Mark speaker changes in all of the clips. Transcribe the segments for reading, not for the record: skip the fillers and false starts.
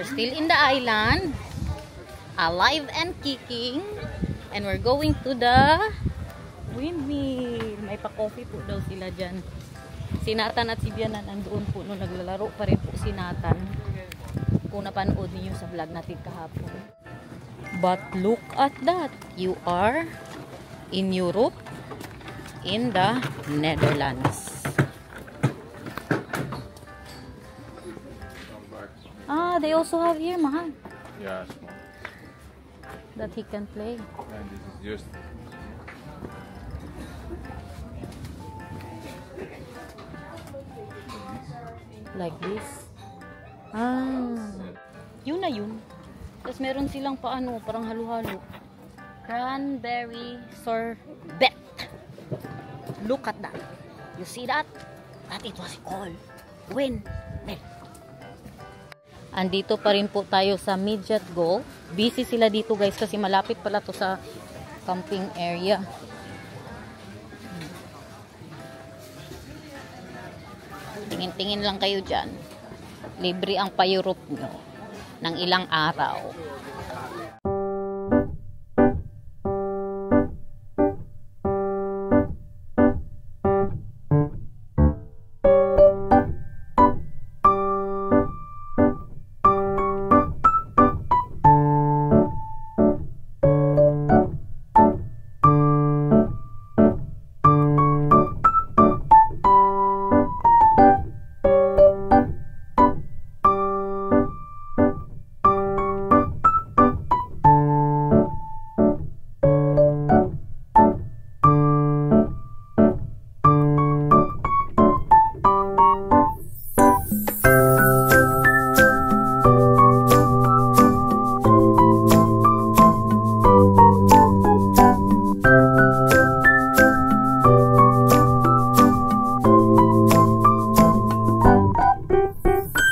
Speaker 1: We're still in the island, alive and kicking, and we're going to the windmill. May pa-coffee po daw sila dyan. Si Nathan at si Bianan nandoon po nung naglalaro pa rin po si Nathan. Kung napanood niyo sa vlog natin kahapon. But look at that. You are in Europe, in the Netherlands. Ah, they also have here, Mahal.
Speaker 2: Yeah, small.
Speaker 1: That he can play.
Speaker 2: And this is just
Speaker 1: Like this. Ah. Yun na yun. Tapos meron silang paano, parang halo-halo. Cranberry sorbet. Look at that. You see that? That it was called windmill. Andito pa rin po tayo sa Midget Golf. Busy sila dito guys kasi malapit pala to sa camping area. Tingin-tingin lang kayo dyan. Libre ang pa-Europe nyo ng ilang araw.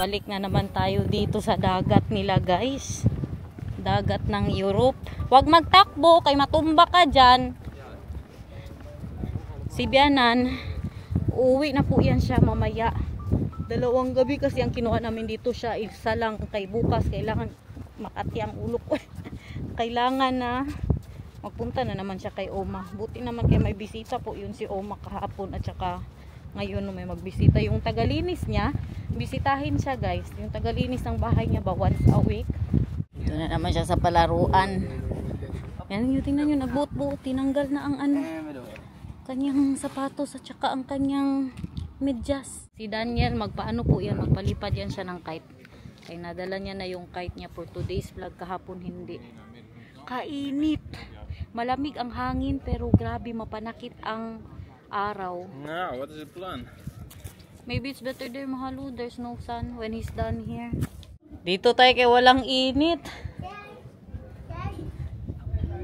Speaker 1: Balik na naman tayo dito sa dagat nila guys. Dagat ng Europe. Huwag magtakbo kay matumba ka dyan. Si Bianan, uuwi na po yan siya mamaya. 2 gabi kasi ang kinuha namin dito siya. Isa lang kay bukas. Kailangan makati ang ulo ko. Kailangan na magpunta na naman siya kay Oma. Buti naman kaya may bisita po yun si Oma kahapon at saka ngayon may magbisita yung tagalinis niya. Bisitahin siya guys, yung tagalinis ng bahay niya ba once a week. Ito na naman siya sa palaruan. Yan yung tingnan nyo, nagbuot-buot, tinanggal na ang ano, kanyang sapatos at saka ang kanyang medyas. Si Daniel magpaano po yan, magpalipad yan siya ng kite. Ay nadala niya na yung kite niya for today's vlog, kahapon hindi. Kainit, malamig ang hangin pero grabe mapanakit ang araw.
Speaker 2: now. What is the plan?
Speaker 1: Maybe it's better there, Mahalo. There's no sun when he's done here. Dito tayo kay walang init.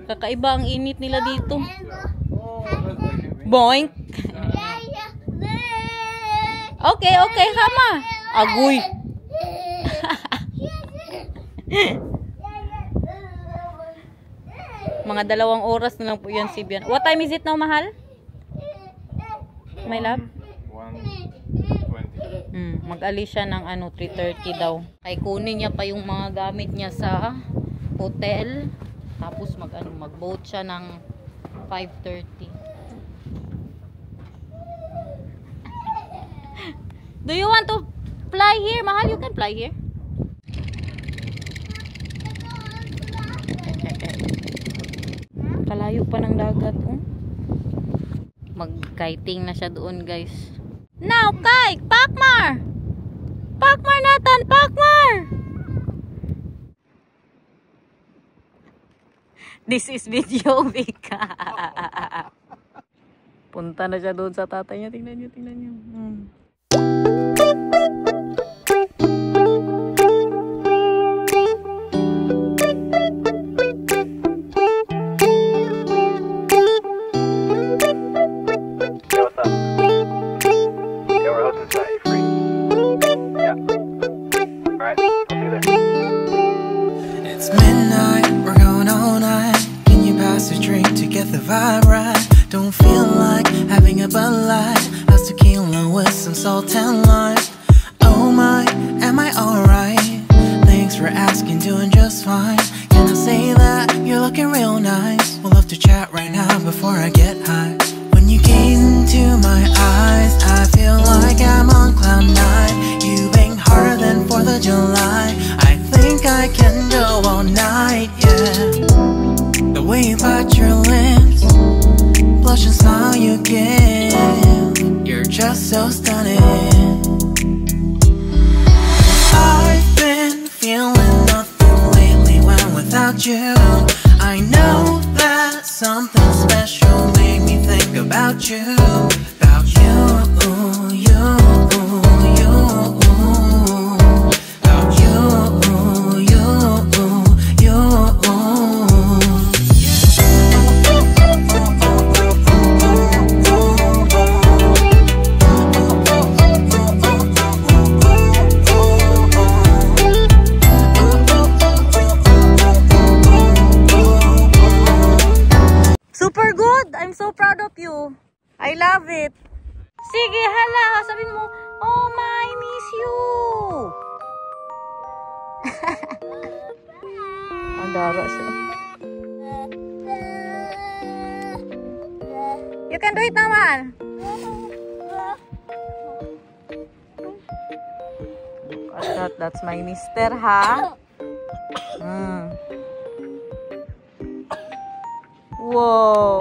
Speaker 1: Kakaiba ang init nila dito. Boink! Okay, okay, hama. Agoy. Mga 2 oras na lang po yan si Bian. What time is it now, Mahal? My love?
Speaker 2: 1:20.
Speaker 1: Mag-alis siya ng 3:30 daw. Ay kunin niya pa yung mga gamit niya sa hotel. Tapos mag-boat siya ng 5:30. Do you want to fly here, Mahal? You can fly here. Kalayo pa ng dagat, oh. Mag-kiting na siya doon, guys. Now, kite! Pakmar! Pakmar, Nathan! Pakmar! This is video, Vika. Punta na siya doon sa tatay niya. Tingnan niyo, tingnan niyo.
Speaker 3: It's midnight, we're going all night. Can you pass a drink to get the vibe right? Don't feel like having a Bud Light. How's tequila with some salt and lime? Oh my, am I alright? Legs for asking, doing just fine. Can I say that you're looking real nice? We'll love to chat right now before I get high. When you gaze into my eyes, I feel like I'm on cloud nine. You bang harder than 4th of July. I think I can go all night, yeah. The way you bite your lips, blush and smile you give, you're just so stunning. I've been feeling nothing lately when without you. I know that something special made me think about you. About you, you, you. About you, you, you.
Speaker 1: Super good! I'm so proud of you. I love it. Sige, hala. Sabihin mo, oh, I miss you. Ang dara siya. You can do it naman. Look at that. That's my mister, ha? Whoa!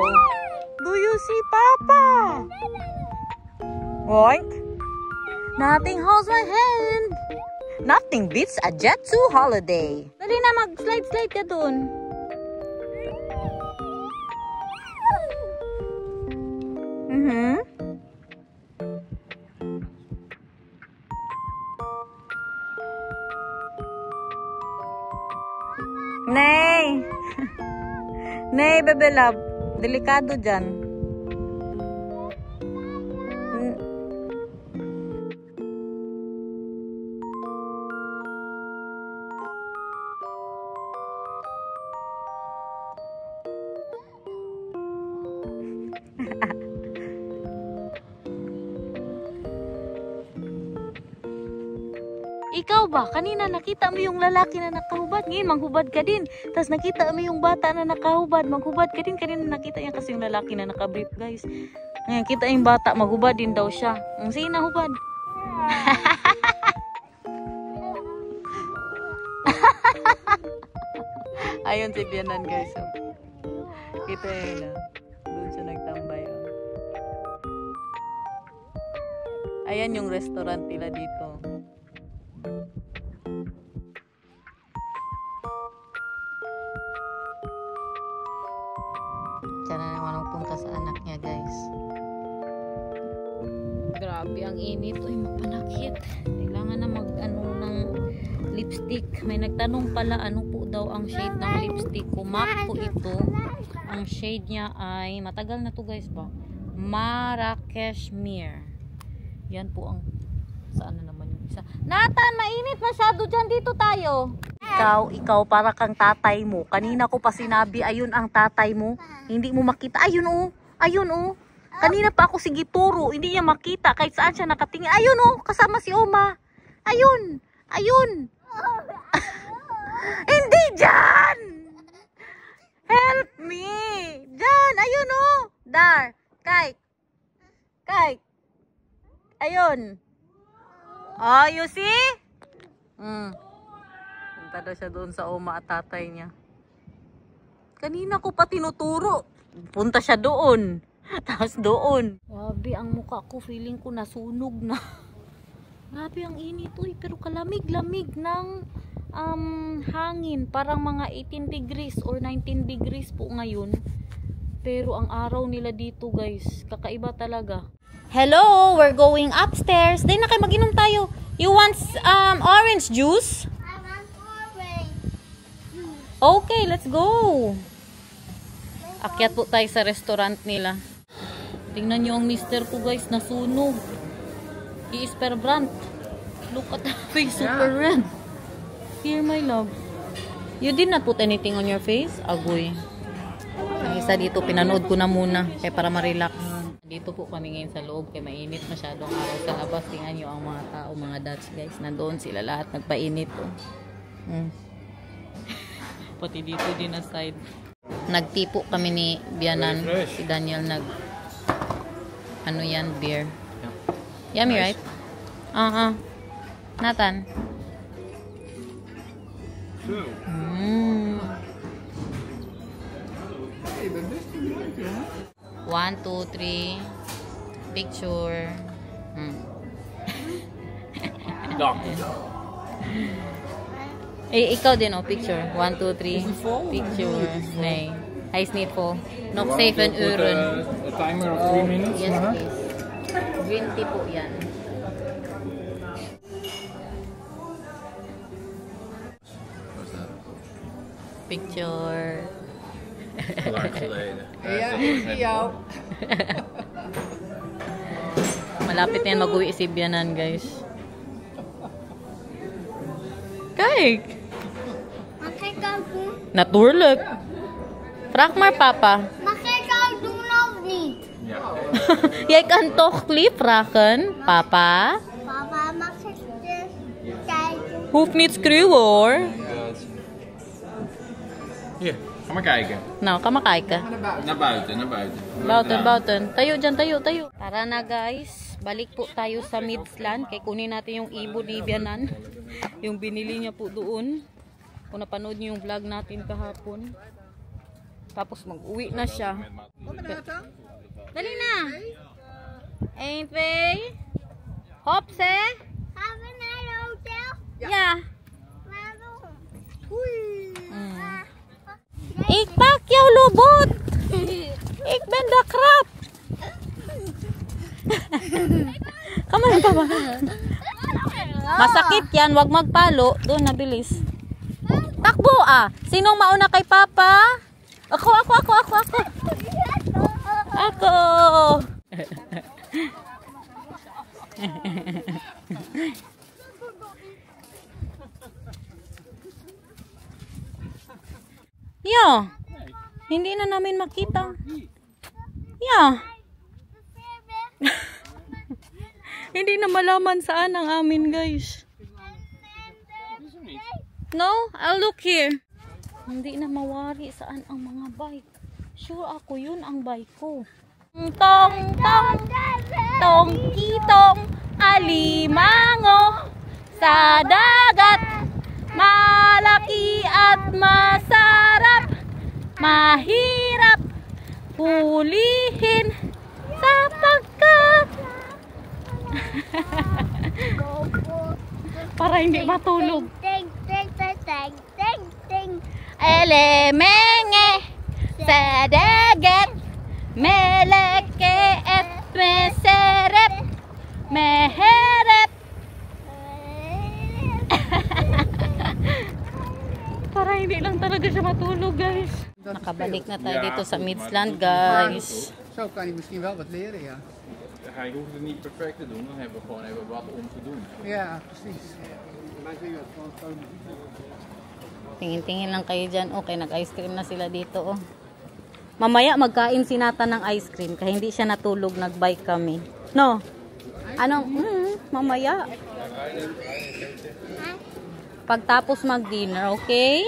Speaker 1: Do you see Papa? What? Nothing holds my hand. Nothing beats a Jet2 holiday. Dali na, mag-slide-slide ka dun. Nay! Nay, bebe love. Delikado dyan. Ikaw ba? Kanina nakita mo yung lalaki na nakahubad. Ngayon, manghubad ka din. Tapos nakita mo yung bata na nakahubad. Manghubad ka din. Kanina nakita niya kasi yung lalaki na nakabrief, guys. Ngayon, kita yung bata. Maghubad din daw siya. Sige na, hubad. Ayun si Bianan, guys. So, kita yun na. Doon siya nagtambay. Oh. Ayan yung restaurant nila dito. Diyan na naman ang punta sa anak niya, guys. Grabe ang init. Uy, mapanakit. Kailangan na mag-ano ng lipstick. May nagtanong pala ano po daw ang shade ng lipstick ko. MAC po ito. Ang shade niya ay, matagal na to, guys ba? Marrakeshmere. Yan po ang, saan na naman yung isa. Nathan, mainit masyado dyan. Dito tayo. Ikaw para kang tatay mo. Kanina ko pa sinabi, ayun ang tatay mo. Hindi mo makita. Ayun oh. Ayun oh. Kanina pa ako sige turo. Hindi niya makita kahit saan siya nakatingin. Ayun oh. Kasama si Oma. Ayun. Ayun. Hindi dyan. Help me. Dyan. Ayun oh. Dar. Kite. Kite. Ayun. Oh, you see? Punta daw siya doon sa Oma at tatay niya. Kanina ko pa tinuturo. Punta siya doon. Tapos doon. Grabe ang mukha ko. Feeling ko nasunog na. Grabe ang init. Uy, pero kalamig-lamig ng hangin. Parang mga 18 degrees or 19 degrees po ngayon. Pero ang araw nila dito, guys, kakaiba talaga. Hello, we're going upstairs. Dahil na kayo mag-inom tayo. You want orange juice? Okay, let's go. Akyat po tayo sa restaurant nila. Tingnan nyo ang mister ko, guys, nasunog. I-Esper brand. Look at the face, super red. Here, my love. You did not put anything on your face? Agoy. Ang isa dito, pinanood ko na muna. Kaya para ma-relax. Dito po kami ngayon sa loob. Kaya mainit masyadong araw sa labas. Tingnan nyo ang mga tao, mga Dutch, guys. Nandoon sila lahat, nagpainit. Oh. Pati dito din na side. Nagtipo kami ni Bianan. Si Daniel ano yan, beer. Yummy, right? Nathan. 1, 2, 3. Picture. Ikaw din, picture. 1, 2, 3. Picture. Nee. Hij is niet vol. Nog 7 uren.
Speaker 2: A timer of 3 minutes?
Speaker 1: Yes, please. Green tea po yan.
Speaker 2: What's that?
Speaker 1: Picture.
Speaker 2: Lang geleden.
Speaker 1: Malapit na yan mag-uwi si Bianan, guys. Kijk!
Speaker 4: Mag ik ook doen?
Speaker 1: Natuurlijk. Vraag maar papa.
Speaker 4: Mag ik ook doen of niet?
Speaker 2: Ja.
Speaker 1: Jij kan toch lief vragen, papa?
Speaker 4: Papa, mag ik dus kijken?
Speaker 1: Hoeft niet schreeuwen hoor.
Speaker 2: Hier, ga maar kijken.
Speaker 1: Nou, kan makijken.
Speaker 2: Naar buiten, naar buiten.
Speaker 1: Bauten. Tayo dyan, tayo. Tara na guys. Balik po tayo sa Midsland. Kaya kunin natin yung ibo ni Bianan. Yung binili niya po doon. Kung napanood niyo yung vlog natin kahapon. Tapos mag-uwi na siya. Dali na. Ain't we? Hopse?
Speaker 4: Gaan we naar de hotel?
Speaker 1: Ja.
Speaker 4: Waarom?
Speaker 1: Ik pak jouw lobot. Ik ben de krab. Come on, papa. Masakit yan. Wag magpalo. Doon, nabilis. Takbo ah. Sinong mauna kay papa? Ako. Ako. Yo. Hindi na namin makita. Yo. Hindi na malaman saan ang amin, guys. No, I'll look here. Hindi na mawari saan ang mga bike. Sure ako yun ang bike ko. Tong, kitong, alimango sa dagat. Malaki at masarap. Mahirap hulihin sapagkat para hindi matulog. Elemenge sa dagat, meleke at meserep, meherep. Para hindi lang talaga siya matulog, guys. Nakabalik na tayo dito sa Midsland, guys.
Speaker 5: Zo kan hij misschien wel wat leren, ja.
Speaker 2: Hij hoeft het niet perfect te doen, dan hebben we gewoon even wat om te doen.
Speaker 5: Ja, precies. Maar kun je gewoon
Speaker 1: Tingin-tingin lang kayo dyan. Okay, nag-ice cream na sila dito. Mamaya magkain si Nathan ng ice cream. Kaya hindi siya natulog, nag-bike kami. No? Anong? Mamaya. Pagtapos mag-dinner, okay?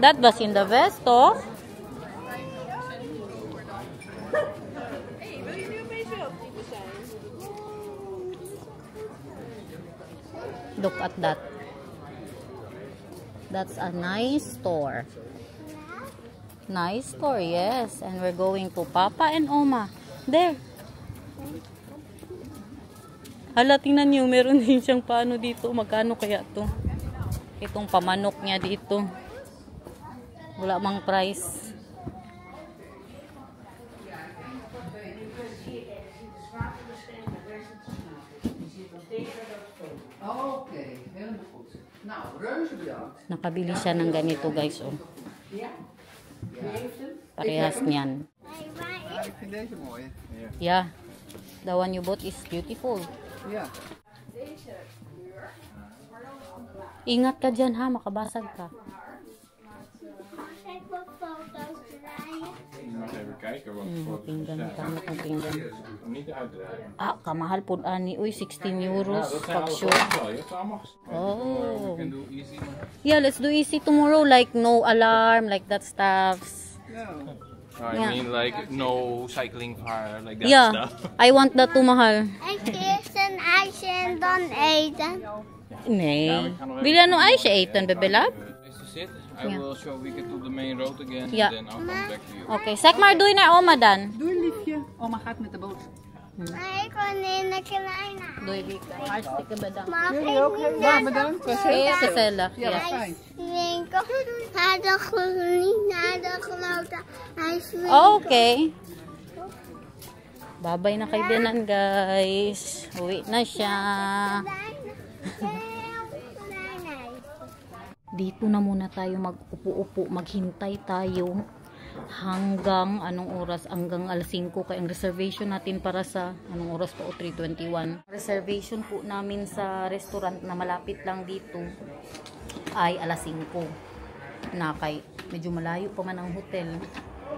Speaker 1: That was in the vest, oh. Look at that. That's a nice store. Nice store, yes. And we're going to Papa and Oma. There. Hala, tingnan nyo. Meron din siyang paano dito. Magkano kaya to? Itong pamanok niya dito. Wala mang price.
Speaker 5: Oké, helemaal goed. Nou, reuze bedankt.
Speaker 1: Nakabili siya ng ganito, guys. Oh. Parehas niyan.
Speaker 5: Ik vind deze mooi.
Speaker 1: Yeah. The one you bought is beautiful.
Speaker 5: Ja.
Speaker 1: Ingat ka dyan, ha. Makabasag ka.
Speaker 4: Mag ik wat foto's draaien?
Speaker 2: Even kijken wat de foto's
Speaker 1: Pinggan,
Speaker 2: zijn.
Speaker 1: tama kong pinggan.
Speaker 2: Niet uitdraaien.
Speaker 1: Ah, kamahal po ani. Uy, 16 euros.
Speaker 2: Ja, dat zijn
Speaker 1: Pag
Speaker 2: alle
Speaker 1: short.
Speaker 2: foto's al. Je hebt ze allemaal gestuurd.
Speaker 1: Oh.
Speaker 2: We can do easy.
Speaker 1: Yeah, let's do easy tomorrow. Like no alarm, like that stuffs.
Speaker 2: I
Speaker 1: Yeah.
Speaker 2: mean like no cycling fire, like that
Speaker 1: Yeah,
Speaker 2: stuff.
Speaker 1: I want that too, mahal.
Speaker 4: En gisteren ijsje dan eten.
Speaker 1: Nee. Wil je nou ijsje eten, bebelap?
Speaker 2: Is to sit. I
Speaker 1: Yeah.
Speaker 2: will show we get to the main road again
Speaker 1: Yeah.
Speaker 2: and then I'll come back to you.
Speaker 1: Okay, zeg maar doei naar oma dan.
Speaker 5: Doei liefje. Oma gaat met de boot.
Speaker 4: Maar ik wil niet naar kleine.
Speaker 1: Doei, Vika. Hartstikke bedankt.
Speaker 4: Mag ik
Speaker 5: Jullie ook
Speaker 4: niet
Speaker 5: heel
Speaker 4: naar
Speaker 5: erg bedankt. Het was heel
Speaker 1: Heel
Speaker 5: gezellig.
Speaker 1: gezellig.
Speaker 5: Ja,
Speaker 1: Ja.
Speaker 5: fijn.
Speaker 4: ijswinkel? Naar niet naar de grote ijswinkel.
Speaker 1: Oh, okay. Babay na kay Benan, guys. Uwi na siya. Dito na muna tayo mag-upo-upo, maghintay tayo hanggang anong oras, hanggang alas 5 kaya ang reservation natin para sa anong oras pa o 3:21. Reservation po namin sa restaurant na malapit lang dito ay alas 5 na kay medyo malayo pa man ang hotel.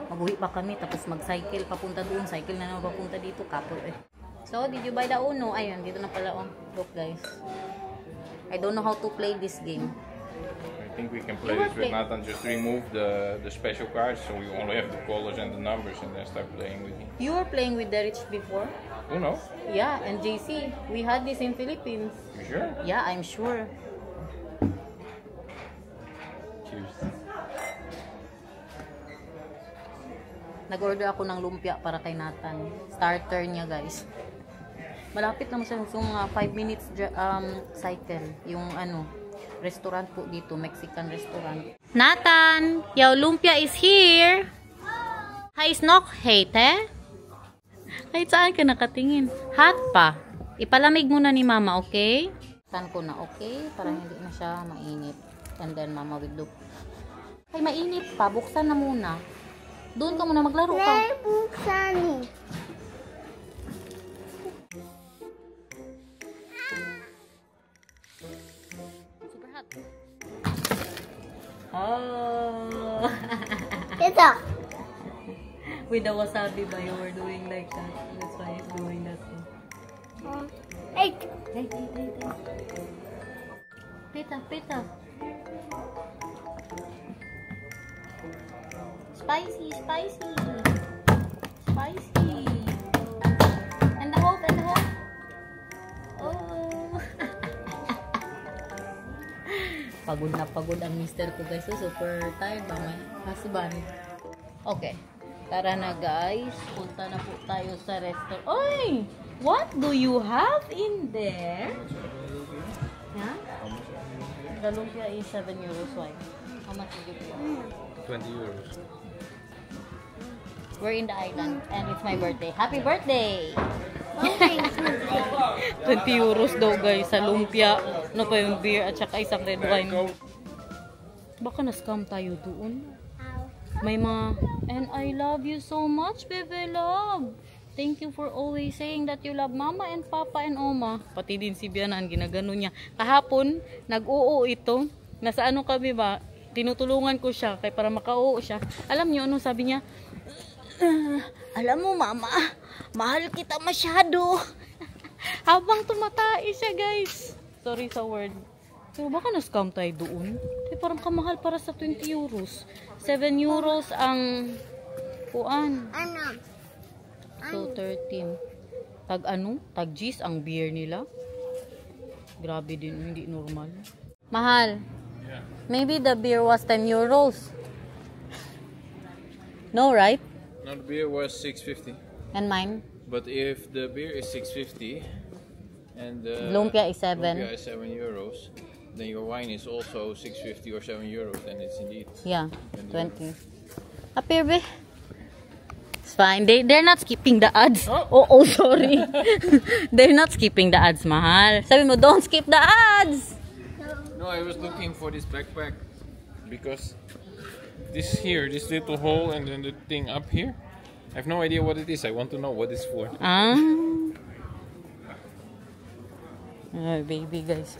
Speaker 1: Mag-uwi pa kami tapos mag-cycle papunta doon, cycle na naman papunta dito, kapol eh. So, did you buy the Uno? Ayun, dito na pala oh. Look guys. I don't know how to play this game.
Speaker 2: I think we can play this with Nathan. Just remove the special cards so we only have the colors and the numbers and then start playing with him.
Speaker 1: You were playing with the rich before?
Speaker 2: Uno?
Speaker 1: Yeah, and JC. We had this in Philippines.
Speaker 2: You sure?
Speaker 1: Yeah, I'm sure.
Speaker 2: Cheers.
Speaker 1: Nag-order ako ng lumpia para kay Nathan. Starter niya, guys. Malapit naman siya. So, mga 5 minutes cycle. Yung ano, restaurant po dito. Mexican restaurant. Nathan! Your lumpia is here! Hi, Snok! Hate? Kahit saan ka nakatingin. Hot pa. Ipalamig muna ni Mama, okay? Tan ko na, okay? Para hindi na siya mainit. And then, Mama will do. Ay, mainit pa. Buksan na muna. Doon ka muna maglaro ka.
Speaker 4: Buksan ni.
Speaker 1: Super hot. Oh.
Speaker 4: Ito.
Speaker 1: With the wasabi ba, you were doing like that. That's why he's doing that too.
Speaker 4: Hey.
Speaker 1: Hey. Pita. Spicy. And the hope. Oh. Pagod ang mister ko guys. So, super tired ba may husband. Okay. Tara na guys. Punta na po tayo sa restaurant. Oy! What do you have in there? Huh? The lumpia is 7 euros. Why? How much did you pay?
Speaker 2: 20 euros.
Speaker 1: We're in the island and it's my birthday. Happy birthday! 20 euros daw guys sa lumpia. Ano pa yung beer at saka isang red wine. Baka na-scam tayo doon. May mga, and I love you so much, Bebe Love. Thank you for always saying that you love Mama and Papa and Oma. Pati din si Bianan, ginagano niya. Kahapon, nag-oo ito. Nasa ano kami ba? Tinutulungan ko siya kaya para maka-oo siya. Alam niyo ano sabi niya? Alam mo Mama, mahal kita masyado. Habang tumatai siya guys. Sorry sa word. Pero baka na-scam tayo doon. Eh, parang kamahal para sa 20 euros. 7 euros ang kuan.
Speaker 4: Ano?
Speaker 1: So, 13. Tag ano? Tag G's ang beer nila. Grabe din. Hindi normal. Mahal.
Speaker 2: Yeah.
Speaker 1: Maybe the beer was 10 euros. No, right?
Speaker 2: Now the beer was 6.50.
Speaker 1: And mine?
Speaker 2: But if the beer is 6.50 and the
Speaker 1: Lumpia is 7.
Speaker 2: lumpia is 7 euros, then your wine is also 6.50 or 7 euros, then it's indeed.
Speaker 1: Yeah, 20. Appear be? It's fine. They're not skipping the ads. Oh, sorry. They're not skipping the ads, mahal. Sabi mo, don't skip the ads.
Speaker 2: No, I was looking for this backpack because this here, this little hole and then the thing up here, I have no idea what it is. I want to know what it's for.
Speaker 1: Ah. Ay, baby guys.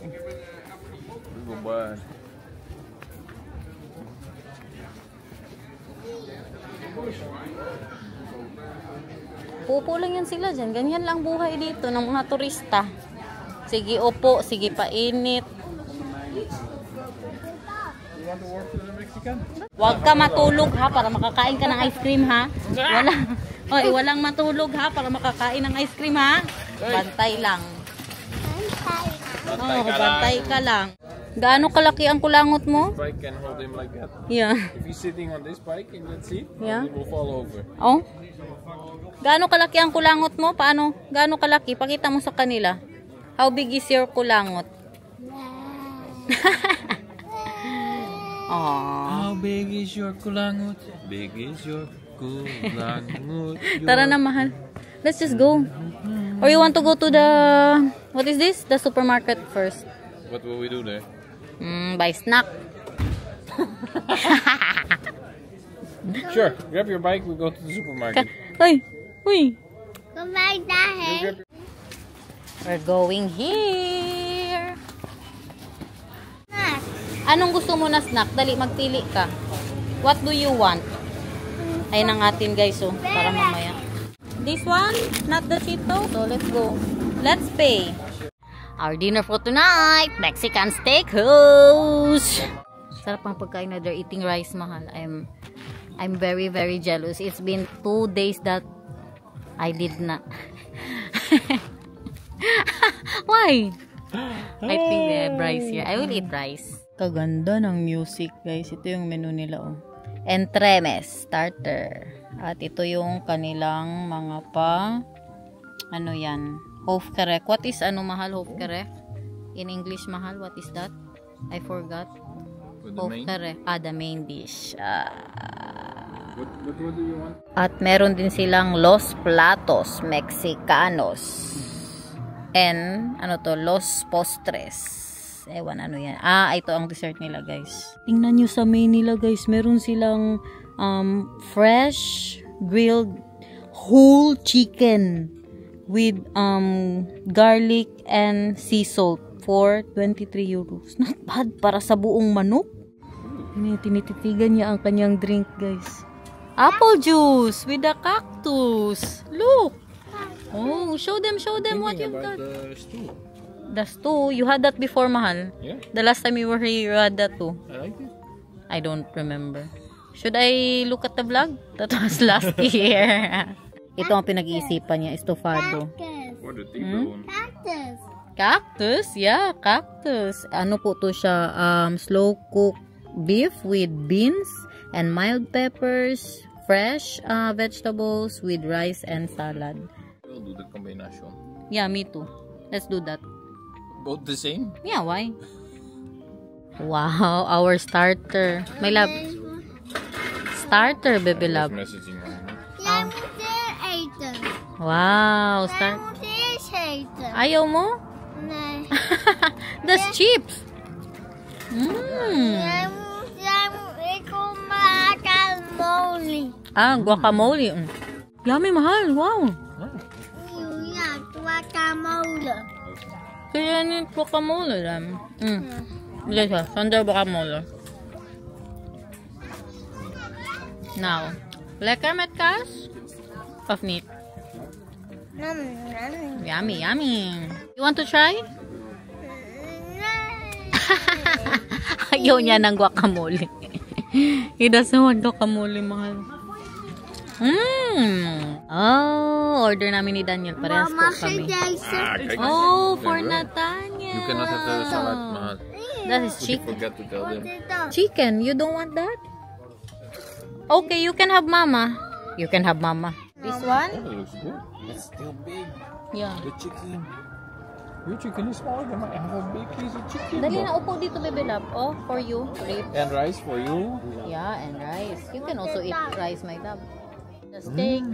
Speaker 1: Pupo lang yan sila dyan. Ganyan lang buhay dito ng mga turista. Sige opo, sige painit. Huwag ka matulog ha para makakain ka ng ice cream ha. Walang matulog ha para makakain ng ice cream ha. Bantay lang. Bantay ka lang. Gaano kalaki ang kulangot mo?
Speaker 2: Bike can hold him like that.
Speaker 1: Yeah.
Speaker 2: If he's sitting on this bike in that seat,
Speaker 1: Yeah.
Speaker 2: he will fall over.
Speaker 1: Oh? Gaano kalaki ang kulangot mo? Paano? Gaano kalaki? Pakita mo sa kanila. How big is your kulangot? Aww.
Speaker 2: How big is your kulangot? Big is your kulangot.
Speaker 1: Tara na, mahal. Let's just go. Or you want to go to the... What is this? The supermarket first.
Speaker 2: What will we do there?
Speaker 1: Buy snack.
Speaker 2: Sure, grab your bike, we go to the supermarket.
Speaker 1: Uy! Uy!
Speaker 4: Kumain dahil.
Speaker 1: We're going here. Anong gusto mo na snack? Dali, magpili ka. What do you want? Ayun ang atin guys, oh. Para mamaya. This one? Not the Cheeto? So, let's go. Let's pay. Our dinner for tonight, Mexican steakhouse. Sarap ang pagkain na they're eating rice, mahal. I'm very, very jealous. It's been 2 days that I did not. Why? I think they have rice here. I will eat rice. Kaganda ng music, guys. Ito yung menu nila, oh. Entremes, starter. At ito yung kanilang mga ano yan? Hofkerek. What is mahal hofkerek? In English, mahal, what is that? I forgot. Hofkerek. The main dish.
Speaker 2: What do you want?
Speaker 1: At meron din silang Los Platos Mexicanos. And, Los Postres. Ewan, ano yan. Ito ang dessert nila, guys. Tingnan nyo sa menu nila, guys. Meron silang fresh grilled whole chicken with garlic and sea salt for 23 euros. Not bad para sa buong manok. Tinititigan niya ang kanyang drink, guys. Apple juice with a cactus. Look. Oh, show them what you've got.
Speaker 2: The stew.
Speaker 1: The stew. You had that before, mahal.
Speaker 2: Yeah.
Speaker 1: The last time you were here, you had that too.
Speaker 2: I like it.
Speaker 1: I don't remember. Should I look at the vlog? That was last year. Ito ang pinag-iisipan niya, estofado.
Speaker 2: Or the thicker one.
Speaker 4: Cactus.
Speaker 1: Cactus? Yeah, cactus. Ano po to siya? Slow cooked beef with beans and mild peppers, fresh vegetables with rice and salad.
Speaker 2: We'll do the combination.
Speaker 1: Yeah, me too. Let's do that.
Speaker 2: Both the same?
Speaker 1: Yeah, why? Wow, our starter. My love. Starter, baby love.
Speaker 2: Messaging her.
Speaker 4: Jeg måste äta.
Speaker 1: Wow,
Speaker 4: Jeg
Speaker 1: start.
Speaker 4: måste äta.
Speaker 1: Ayaw mo?
Speaker 4: Nej.
Speaker 1: That's chips.
Speaker 4: Jeg kommer guacamole.
Speaker 1: Guacamole. Yummy, mahal. Wow.
Speaker 4: Ja, guacamole.
Speaker 1: Kaya ni guacamole lang. Dito siya. Sandal guacamole. Now, lekker met kaas? Of niet?
Speaker 4: Nom, nom.
Speaker 1: Yummy, yummy. You want to try? Ayaw niya ng guacamole. He doesn't want guacamole, mahal. Oh, order namin ni Daniel. Parehas po
Speaker 4: Mama,
Speaker 1: kami.
Speaker 4: deze.
Speaker 1: Oh, for Nathaniel.
Speaker 2: You cannot have the salad, mahal.
Speaker 1: That is
Speaker 2: But you
Speaker 1: chicken.
Speaker 2: forgot to tell them.
Speaker 1: Chicken, you don't want that? Okay, you can have mama. You can have mama. This one?
Speaker 2: Oh, it looks good. It's still big.
Speaker 1: Yeah.
Speaker 2: The chicken. Your chicken is smaller than mine. I have a big piece of chicken.
Speaker 1: Dali na, upo dito, baby love. Oh, for you. Rib.
Speaker 2: And rice for you.
Speaker 1: Yeah, and rice. You can also eat rice, my love. The steak.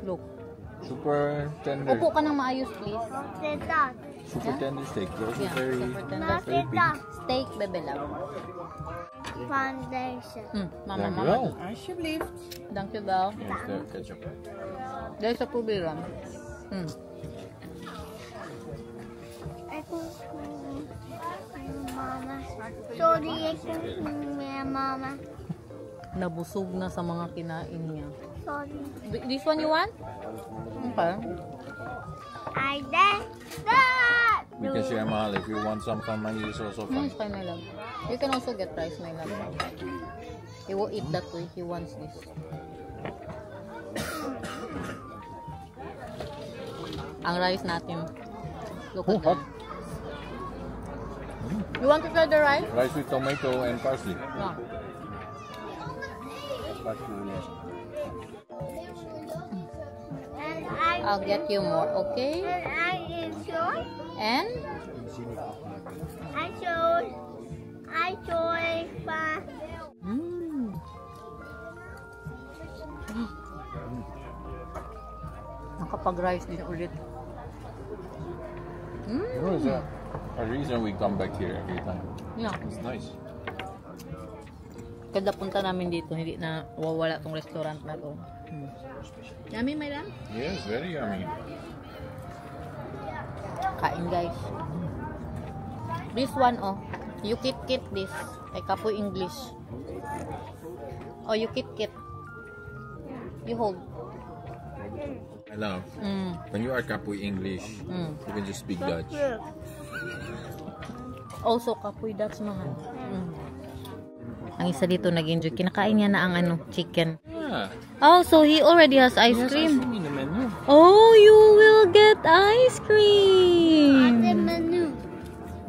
Speaker 1: Look.
Speaker 2: Super tender.
Speaker 1: Upo ka ng maayos, please.
Speaker 2: Super tender steak. Those are
Speaker 1: Yeah,
Speaker 2: very,
Speaker 1: super tender.
Speaker 2: very big.
Speaker 1: Steak, baby love.
Speaker 4: Foundation.
Speaker 1: Mama,
Speaker 2: Dank u
Speaker 1: mama.
Speaker 2: wel.
Speaker 5: Alsjeblieft.
Speaker 1: Dankjewel.
Speaker 2: Here's the ketchup.
Speaker 1: Deze proberen.
Speaker 4: Mama. Sorry, ik kom niet meer, mama.
Speaker 1: Nabusog na sa mga kinain niya.
Speaker 4: Sorry.
Speaker 1: This one you want? Okay.
Speaker 4: I did that.
Speaker 2: We can share mahal. If you want some fun money, it's also fun.
Speaker 1: It's fine, my love. You can also get rice, my love. He will eat that way. He wants this. Ang rice natin. Look at that. You want to try the rice?
Speaker 2: Rice with tomato and parsley.
Speaker 1: No.
Speaker 4: And
Speaker 1: I'll get you more, okay?
Speaker 4: I enjoy.
Speaker 1: And
Speaker 4: I enjoy fun.
Speaker 1: Nakapag-rice din ulit.
Speaker 2: You know, it's a reason we come back here every time.
Speaker 1: Yeah.
Speaker 2: It's nice.
Speaker 1: Kada punta namin dito, hindi na wawala tong restaurant na to. Yummy, my love?
Speaker 2: Yes, very yummy.
Speaker 1: Kain, guys. This one, oh. You kit this. Ay, kapoy English. Oh, you kit. You hold.
Speaker 2: I love. When you are Kapoy English, you can just speak Dutch.
Speaker 1: Also, kapoy Dutch mahal. Ang isa dito nag-enjoy. Kinakain niya na ang chicken.
Speaker 2: Yeah.
Speaker 1: Oh, so he already has ice
Speaker 2: Yes,
Speaker 1: cream.
Speaker 2: ice cream in the menu.
Speaker 1: Oh, you will get ice cream.
Speaker 4: The menu.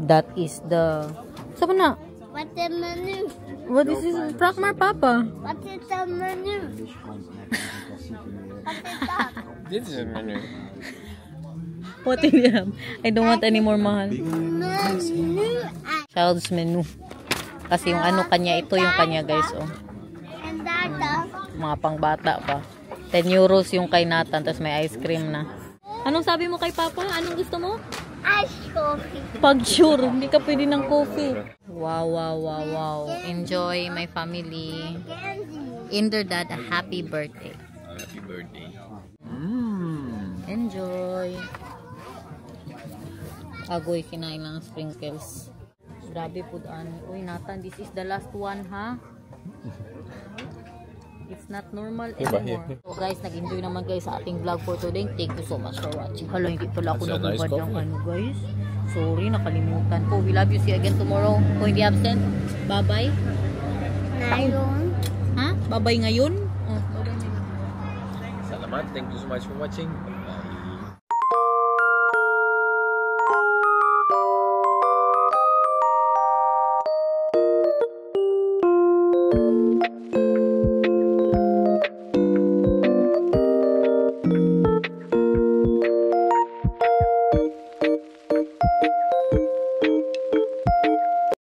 Speaker 1: That is the... Saan na?
Speaker 4: What's the menu?
Speaker 1: What is this? Prakmar Papa.
Speaker 4: What is the menu? What is that?
Speaker 2: This is a menu.
Speaker 1: What in the I don't want any more mahal.
Speaker 4: Menu.
Speaker 1: Child's menu. Kasi yung kanya, ito yung kanya guys. Oh.
Speaker 4: And that.
Speaker 1: Mga pangbata pa. 10 euros yung kay Nathan, tapos may ice cream na. Anong sabi mo kay Papa? Anong gusto mo?
Speaker 4: Ice coffee.
Speaker 1: Pag sure, hindi ka pwede ng coffee. Wow. Enjoy my family.
Speaker 4: Candy.
Speaker 1: In their dad, a happy birthday.
Speaker 2: Happy birthday.
Speaker 1: Enjoy. Agoy, kinain lang sprinkles. Grabe po ani. Uy, Nathan, this is the last one, ha? It's not normal anymore. So guys, nag-enjoy naman guys sa ating vlog for today. Thank you so much for watching. Hala, hindi pala ako
Speaker 2: That's a nice
Speaker 1: nabubad ng
Speaker 2: coffee.
Speaker 1: guys. Sorry, nakalimutan ko. We love you. See you again tomorrow. Kung hindi absent, bye-bye.
Speaker 4: Ngayon.
Speaker 1: Ha? Bye-bye ngayon? Oh, bye-bye ngayon.
Speaker 2: Salamat. Thank you so much for watching.